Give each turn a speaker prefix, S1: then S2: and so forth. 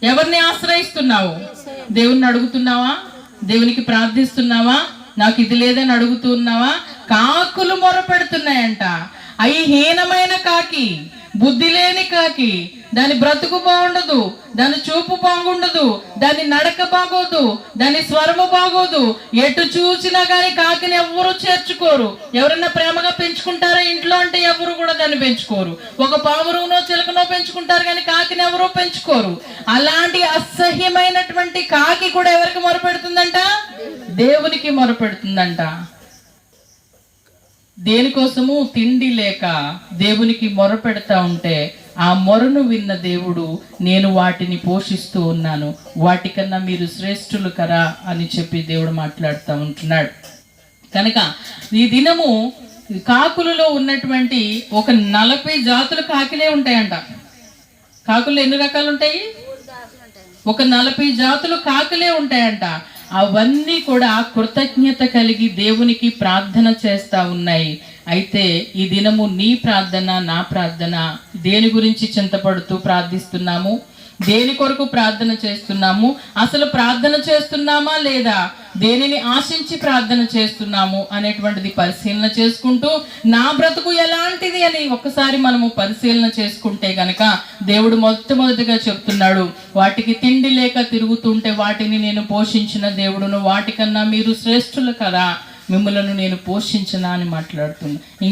S1: ఎవరిని ఆశ్రయిస్తున్నావు? దేవుణ్ణి అడుగుతున్నావా? దేవునికి ప్రార్థిస్తున్నావా? నాకు ఇది లేదని అడుగుతున్నావా? కాకులు మొర పెడుతున్నాయంట. అవి హీనమైన కాకి, బుద్ధి లేని కాకి. దాని బ్రతుకు బాగుండదు, దాని చూపు బాగుండదు, దాని నడక బాగోదు, దాని స్వరము బాగోదు. ఎటు చూసినా కానీ కాకిని ఎవరు చేర్చుకోరు. ఎవరన్నా ప్రేమగా పెంచుకుంటారా ఇంట్లో అంటే ఎవరు కూడా దాన్ని పెంచుకోరు. ఒక పావురునో చిలకనో పెంచుకుంటారు కానీ కాకిని ఎవరో పెంచుకోరు. అలాంటి అసహ్యమైనటువంటి కాకి కూడా ఎవరికి మొరపెడుతుందంట? దేవునికి మొరపెడుతుందంట. దేనికోసము? తిండి లేక దేవునికి మొర పెడతా ఉంటే ఆ మొరను విన్న దేవుడు, నేను వాటిని పోషిస్తూ ఉన్నాను, వాటికన్నా మీరు శ్రేష్ఠులు కరా అని చెప్పి దేవుడు మాట్లాడుతూ ఉంటున్నాడు. కనుక ఈ దినము కాకులలో ఉన్నటువంటి ఒక 40 జాతుల కాకిలే ఉంటాయంట. కాకులు ఎన్ని రకాలు ఉంటాయి? ఒక 40 జాతులు కాకులే ఉంటాయంట. అవన్నీ కూడా కృతజ్ఞత కలిగి దేవునికి ప్రార్థన చేస్తా ఉన్నాయి. అయితే ఈ దినము నీ ప్రార్థన, నా ప్రార్థన దేని గురించి చింతపడుతూ ప్రార్థిస్తున్నాము? దేని కొరకు ప్రార్థన చేస్తున్నాము? అసలు ప్రార్థన చేస్తున్నామా లేదా? దేనిని ఆశించి ప్రార్థన చేస్తున్నాము అనేటువంటిది పరిశీలన చేసుకుంటూ, నా బ్రతుకు ఎలాంటిది అని ఒకసారి మనము పరిశీలన చేసుకుంటే గనక దేవుడు మొట్టమొదటిగా చెప్తున్నాడు, వాటికి తిండి లేక తిరుగుతుంటే వాటిని నేను పోషించిన దేవుడును, వాటికన్నా మీరు శ్రేష్ఠులు కదా, మిమ్మలను నేను పోషించనా అని మాట్లాడుతున్నా.